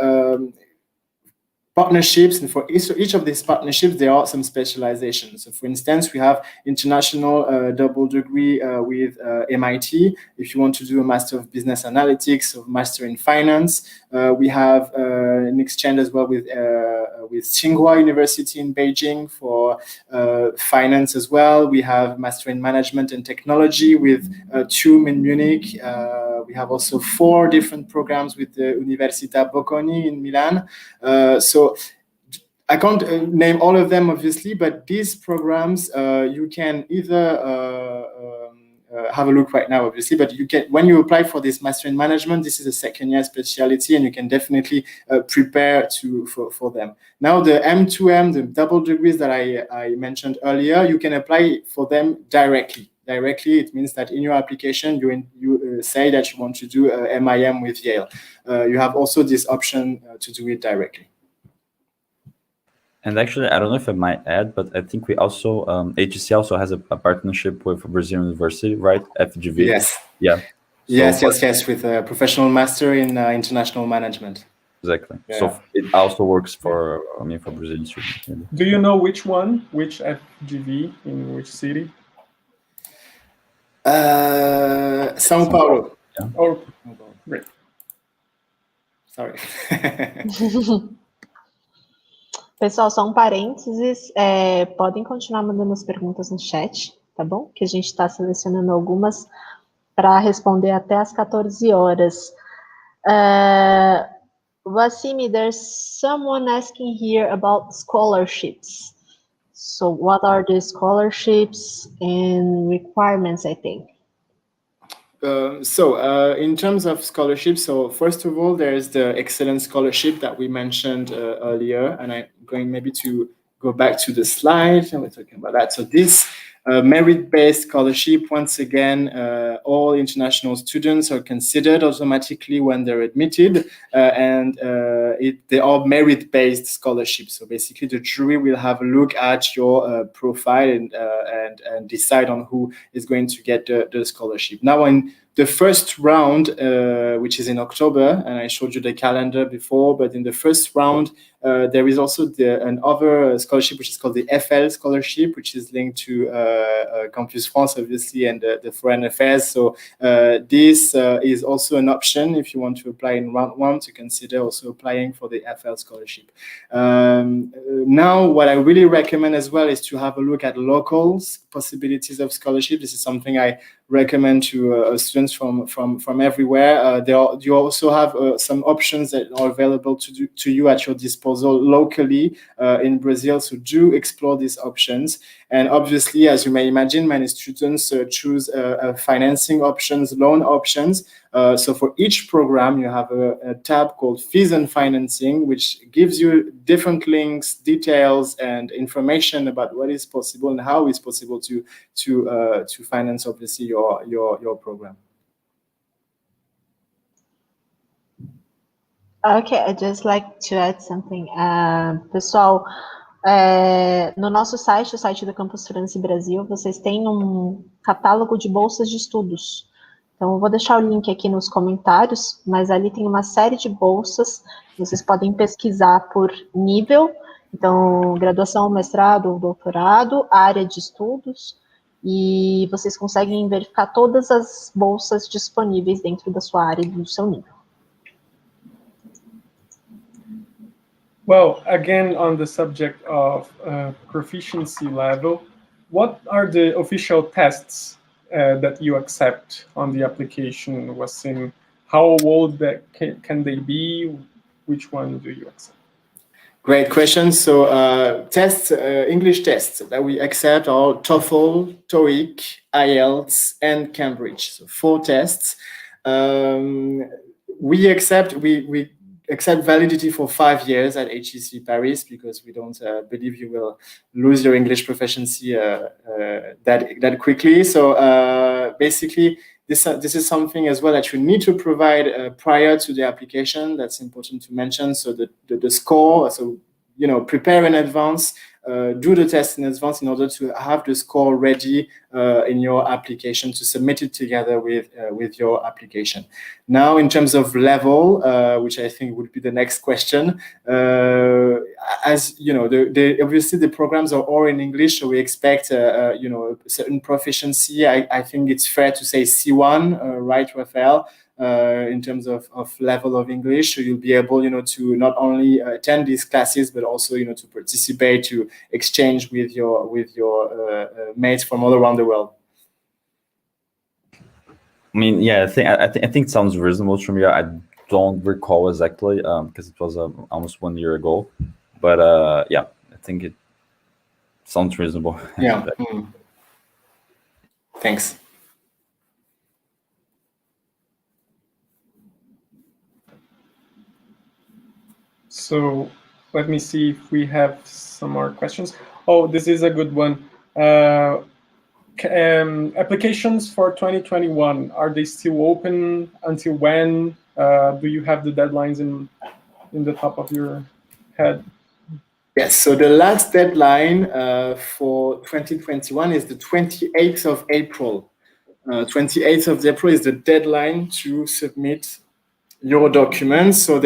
S2: partnerships, and for each of these partnerships, there are some specializations. So, for instance, we have international double degree with MIT. If you want to do a Master of Business Analytics or Master in Finance, we have an exchange as well with Tsinghua University in Beijing for finance as well. We have Master in Management and Technology with TUM in Munich. We have also 4 different programs with the Università Bocconi in Milan. So I can't name all of them, obviously, but these programs you can either have a look right now, obviously, but you can, when you apply for this Master in Management, this is a second year specialty, and you can definitely prepare for them. Now, the M2M, the double degrees that I mentioned earlier, you can apply for them directly. Directly, it means that in your application, you say that you want to do a MIM with Yale. You have also this option to do it directly.
S3: And actually, I don't know if I might add, but I think we also, HEC also has a partnership with Brazilian University, right? FGV.
S2: Yes.
S3: Yeah.
S2: Yes, with a professional master in international management.
S3: Exactly.
S2: Yeah.
S3: So it also works for, for Brazilian students. Maybe.
S1: Do you know which one, which FGV, in which city?
S2: São Paulo.
S3: Yeah.
S1: Oh, great.
S2: Sorry.
S4: Pessoal, só um parênteses, podem continuar mandando as perguntas no chat, tá bom? Que a gente está selecionando algumas para responder até às 14 horas. Wassimi, there's someone asking here about scholarships. So what are the scholarships and requirements, I think?
S2: In terms of scholarships, so first of all, there's the Excellence Scholarship that we mentioned earlier, and I'm going maybe to go back to the slide, and we're talking about that. So this merit-based scholarship, once again, all international students are considered automatically when they're admitted, and they are merit-based scholarships. So basically, the jury will have a look at your profile and decide on who is going to get the scholarship. Now, in the first round, which is in October, and I showed you the calendar before, but in the first round, there is also another scholarship, which is called the FL Scholarship, which is linked to Campus France, obviously, and the Foreign Affairs. So this is also an option if you want to apply in round 1 to consider also applying for the FL Scholarship. now, what I really recommend as well is to have a look at local possibilities of scholarship. This is something I recommend to students from everywhere. You also have some options that are available to you at your disposal locally in Brazil. So do explore these options. And obviously, as you may imagine, many students choose financing options, loan options. So for each program, you have a tab called Fees and Financing, which gives you different links, details, and information about what is possible and how it's possible to finance, obviously, your program.
S4: Okay, I'd just like to add something. Pessoal, no nosso site, o site do Campus França e Brasil, vocês têm um catálogo de bolsas de estudos. Então, eu vou deixar o link aqui nos comentários, mas ali tem uma série de bolsas, vocês podem pesquisar por nível, então, graduação, mestrado, doutorado, área de estudos, e vocês conseguem verificar todas as bolsas disponíveis dentro da sua área e do seu nível.
S1: Well, again, on the subject of proficiency level, what are the official tests that you accept on the application, Wassim? How old can they be? Which one do you accept?
S2: Great question. So tests, English tests that we accept are TOEFL, TOEIC, IELTS, and Cambridge. So 4 tests. We accept validity for 5 years at HEC Paris because we don't believe you will lose your English proficiency that quickly. So basically, this is something as well that you need to provide prior to the application. That's important to mention. So the score, so prepare in advance, do the test in advance in order to have the score ready in your application to submit it together with your application. Now, in terms of level, which I think would be the next question, as you know, obviously the programs are all in English, so we expect a certain proficiency. I think it's fair to say C1, right, Rafael? In terms of level of English, so you'll be able, to not only attend these classes, but also, to participate, to exchange with your mates from all around the world.
S3: I mean, yeah, I think it sounds reasonable to me. I don't recall exactly because it was almost 1 year ago, but yeah, I think it sounds reasonable.
S2: Yeah. Thanks.
S1: So let me see if we have some more questions. Oh, this is a good one. Applications for 2021, are they still open? Until when? Do you have the deadlines in the top of your head?
S2: Yes, so the last deadline for 2021 is the 28th of April. 28th of April is the deadline to submit your documents. So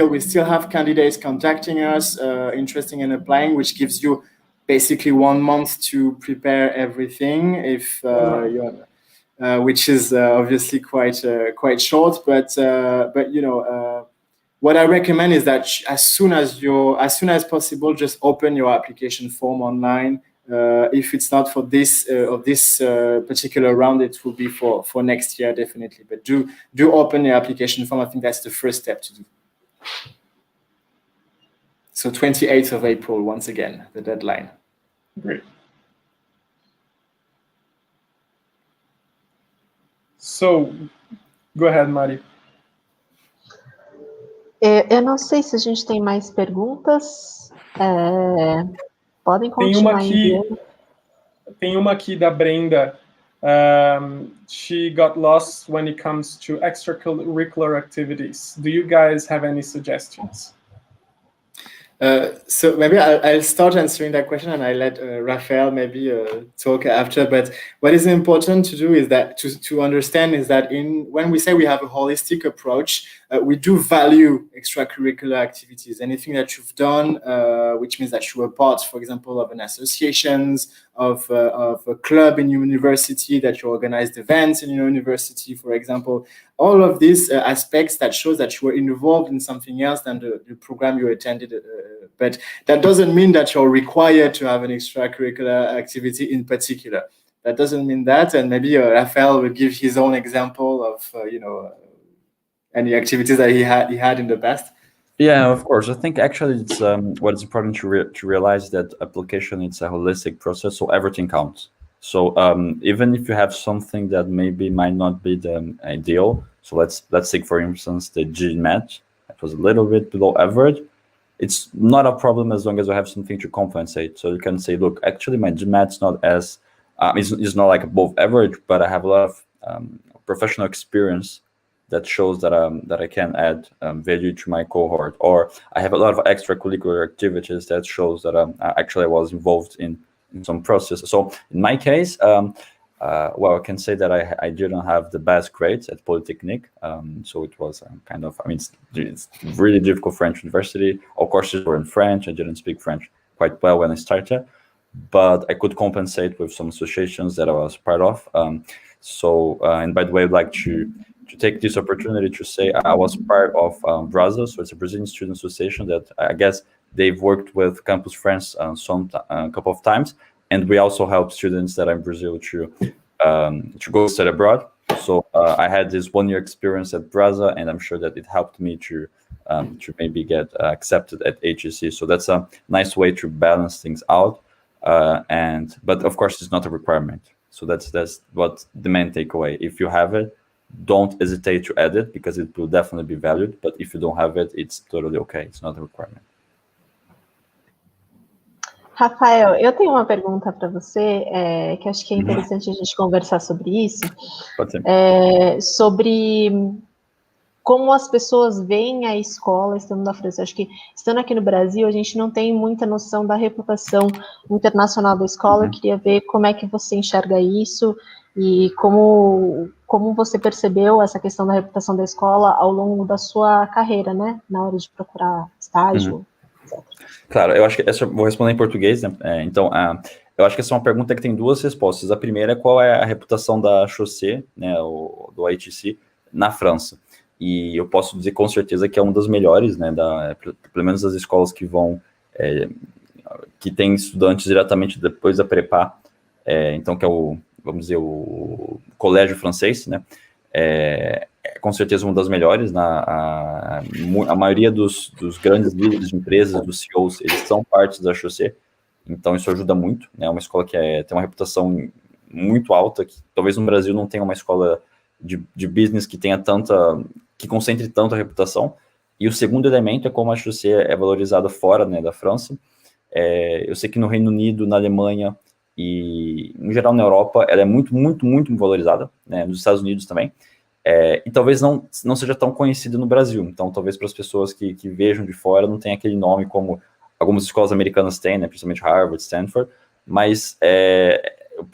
S2: we still have candidates contacting us, interested in applying, which gives you basically 1 month to prepare everything. Which is obviously quite short, but what I recommend is that as soon as possible, just open your application form online. If it's not for this particular round, it will be for next year, definitely. But do open your application form. I think that's the first step to do. So 28th of April, once again, the deadline.
S1: Great. So, go ahead, Mari.
S4: Eu não sei se a gente tem mais perguntas. Podem continuar enviando.
S1: Tem uma aqui da Brenda. She got lost when it comes to extracurricular activities. Do you guys have any suggestions?
S2: So maybe I'll start answering that question and I'll let Rafael maybe talk after. But what is important to do is that to understand is that when we say we have a holistic approach, we do value extracurricular activities. Anything that you've done, which means that you were part, for example, of an associations of a club in your university, that you organized events in your university, for example. All of these aspects that shows that you were involved in something else than the program you attended. But that doesn't mean that you're required to have an extracurricular activity in particular. That doesn't mean that. And maybe Rafael will give his own example of, any activities that he had in the past.
S3: Yeah, of course. I think actually it's what is important to realize that application, it's a holistic process, so everything counts. So even if you have something that maybe might not be the ideal, so let's take for instance the GMAT, it was a little bit below average. It's not a problem as long as you have something to compensate. So you can say, look, actually my GMAT's not as it's not like above average, but I have a lot of professional experience that shows that I can add value to my cohort, or I have a lot of extracurricular activities that shows that actually I was involved in some process. So in my case, well, I can say that I didn't have the best grades at Polytechnic, so it was kind of, it's really difficult French university. All courses were in French. I didn't speak French quite well when I started, but I could compensate with some associations that I was part of. And by the way, I'd like to take this opportunity to say I was part of BRASA, so it's a Brazilian Student Association that I guess they've worked with Campus France a couple of times, and we also help students that are in Brazil to go study abroad. So I had this 1 year experience at BRASA, and I'm sure that it helped me to maybe get accepted at HEC. So that's a nice way to balance things out. But of course, it's not a requirement. So that's what the main takeaway. If you have it, don't hesitate to add it, because it will definitely be valued. But if you don't have it, it's totally okay. It's not a requirement.
S4: Rafael, eu tenho uma pergunta para você, que acho que é interessante a gente conversar sobre isso.
S3: Pode ser.
S4: Sobre como as pessoas veem a escola estando na França. Acho que, estando aqui no Brasil, a gente não tem muita noção da reputação internacional da escola. Eu queria ver como é que você enxerga isso e como você percebeu essa questão da reputação da escola ao longo da sua carreira, né? Na hora de procurar estágio, etc.
S3: Claro, eu acho que essa eu vou responder em português, né? Então, eu acho que essa é uma pergunta que tem duas respostas. A primeira é qual é a reputação da HEC, né, do HEC, na França. E eu posso dizer com certeza que é uma das melhores, né, pelo menos das escolas que que tem estudantes diretamente depois da Prepa, então que é vamos dizer, o colégio francês, né, com certeza uma das melhores. A maioria dos grandes líderes de empresas, dos CEOs, eles são parte da HEC, então isso ajuda muito, né, é uma escola que tem uma reputação muito alta, que talvez no Brasil não tenha uma escola de business que concentre tanto a reputação. E o segundo elemento é como a HEC é valorizada fora, né, da França. Eu sei que no Reino Unido, na Alemanha e, em geral, na Europa, ela é muito, muito, muito valorizada, né, nos Estados Unidos também. E talvez não seja tão conhecida no Brasil. Então, talvez para as pessoas que vejam de fora, não tenha aquele nome como algumas escolas americanas têm, né, principalmente Harvard, Stanford. Mas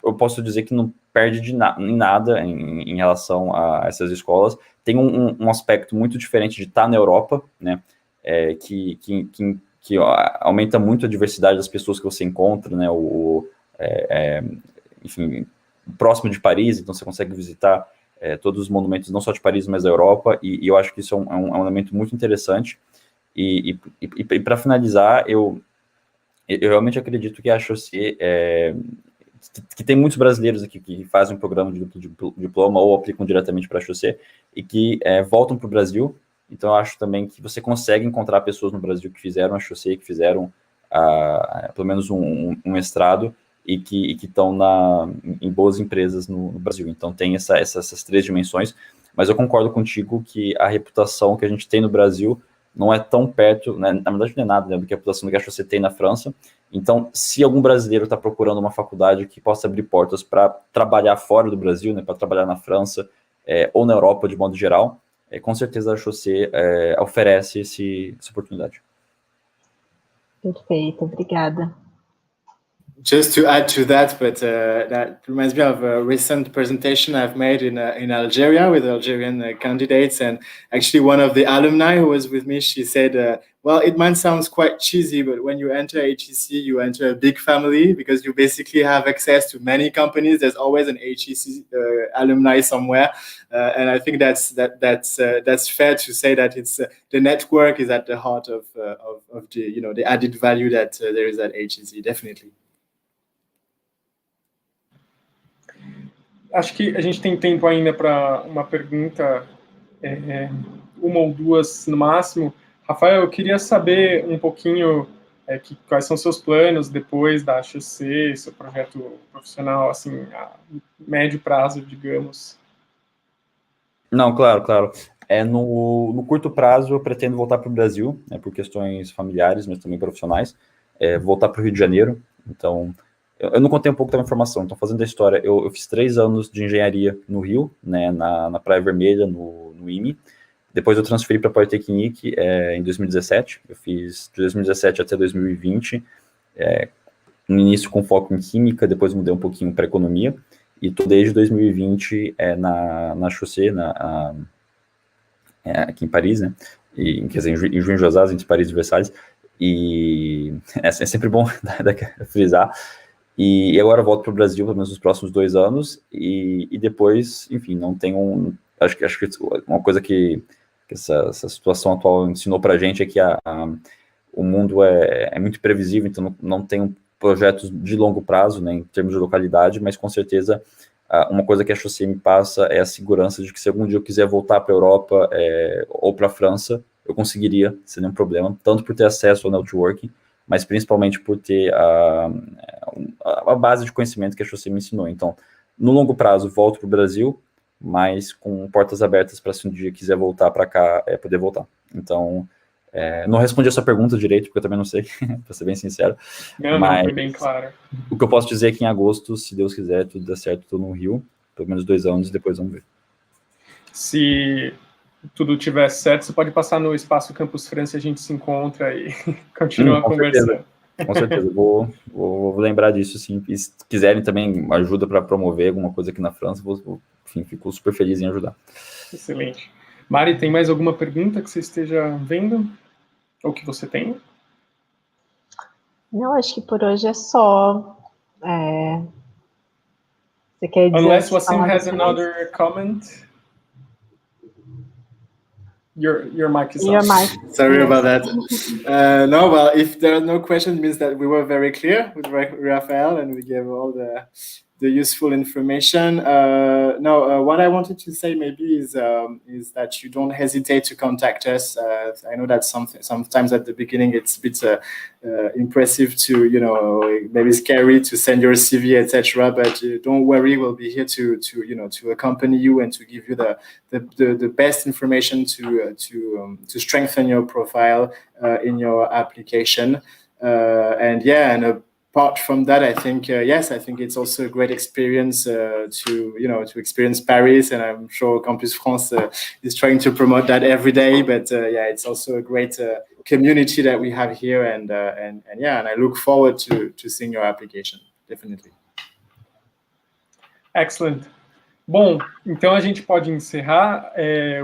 S3: eu posso dizer que não perde em nada em relação a essas escolas. Tem um aspecto muito diferente de estar na Europa, né, que aumenta muito a diversidade das pessoas que você encontra, né, enfim, próximo de Paris, então você consegue visitar todos os monumentos, não só de Paris, mas da Europa, e eu acho que isso é um elemento muito interessante. E para finalizar, eu realmente acredito que a HEC que tem muitos brasileiros aqui que fazem um programa de duplo diploma ou aplicam diretamente para a HEC e que voltam para o Brasil. Então, eu acho também que você consegue encontrar pessoas no Brasil que fizeram a HEC, que fizeram pelo menos um mestrado e que estão em boas empresas no Brasil. Então, tem essas três dimensões, mas eu concordo contigo que a reputação que a gente tem no Brasil não é tão perto, né, na verdade não é nada, né, do que a reputação que a HEC tem na França. Então, se algum brasileiro está procurando uma faculdade que possa abrir portas para trabalhar fora do Brasil, né, para trabalhar na França ou na Europa de modo geral, com certeza a HEC oferece essa oportunidade.
S4: Perfeito, obrigada.
S2: Just to add to that, but that reminds me of a recent presentation I've made in Algeria with Algerian candidates, and actually one of the alumni who was with me, she said, well, it might sound quite cheesy, but when you enter HEC, you enter a big family because you basically have access to many companies. There's always an HEC alumni somewhere, and I think that's fair to say that it's the network is at the heart of the the added value that there is at HEC, definitely.
S1: Acho que a gente tem tempo ainda para uma pergunta, uma ou duas no máximo. Rafael, eu queria saber um pouquinho quais são seus planos depois da HEC, seu projeto profissional, assim, a médio prazo, digamos.
S3: Não, claro. No curto prazo, eu pretendo voltar para o Brasil, por questões familiares, mas também profissionais, voltar para o Rio de Janeiro. Então, eu não contei um pouco da informação, então, fazendo a história, eu fiz 3 anos de engenharia no Rio, né, na Praia Vermelha, no IME. Depois eu transferi para a Polytechnique em 2017, eu fiz de 2017 até 2020, no início com foco em química, depois mudei um pouquinho para economia, e estou desde 2020 na HEC, aqui em Paris, né, quer dizer, em Juiz de Josás, entre Paris e Versalhes, e é sempre bom frisar. E agora eu volto para o Brasil, pelo menos nos próximos 2 anos, e depois, enfim, não tenho acho que uma coisa que essa situação atual ensinou para a gente é que o mundo é muito previsível, então não tem projetos de longo prazo, né, em termos de localidade, mas com certeza uma coisa que a HEC me passa é a segurança de que se algum dia eu quiser voltar para a Europa ou para a França, eu conseguiria, sem nenhum problema, tanto por ter acesso ao networking, mas principalmente por ter a base de conhecimento que a HEC me ensinou. Então, no longo prazo, volto para o Brasil, mas com portas abertas para se um dia quiser voltar para cá, poder voltar. Então, não respondi a sua pergunta direito, porque eu também não sei, para ser bem sincero.
S1: Não, foi bem claro.
S3: O que eu posso dizer é que em agosto, se Deus quiser, tudo der certo, estou no Rio, pelo menos 2 anos, e depois vamos ver. Se tudo tiver certo, você pode passar no Espaço Campus França, a gente se encontra e continua conversando. Com certeza, vou lembrar disso, sim. E se quiserem também ajuda para promover alguma coisa aqui na França, enfim, fico super feliz em ajudar. Excelente. Mari, tem mais alguma pergunta que você esteja vendo? Ou que você tenha?
S4: Não, acho que por hoje é só. Você quer dizer...
S1: Unless Wassim has another comment. Your mic is on.
S2: Sorry about that. No, well, if there are no questions, it means that we were very clear with Rafael and we gave all the useful information. What I wanted to say maybe is that you don't hesitate to contact us. I know that sometimes at the beginning it's a bit impressive to, maybe scary to send your CV, etc. But don't worry, we'll be here to accompany you and to give you the best information to strengthen your profile in your application. Apart from that, I think I think it's also a great experience to experience Paris, and I'm sure Campus France is trying to promote that every day. But it's also a great community that we have here, and I look forward to seeing your application, definitely.
S1: Excellent. Bom, então a gente pode encerrar.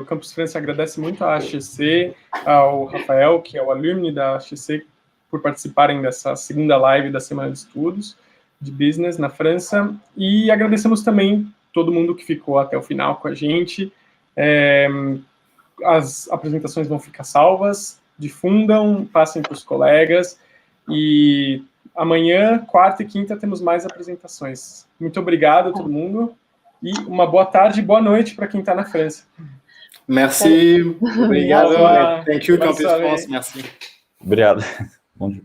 S1: O Campus France agradece muito à HEC, ao Rafael, que é o alumni da HEC, por participarem dessa segunda live da Semana de Estudos de Business na França, e agradecemos também todo mundo que ficou até o final com a gente. As apresentações vão ficar salvas, difundam, passem para os colegas, e amanhã, quarta e quinta, temos mais apresentações. Muito obrigado a todo mundo, e uma boa tarde e boa noite para quem está na França.
S2: Merci, obrigado, thank you, Campus France, merci.
S3: Obrigado. Bom dia.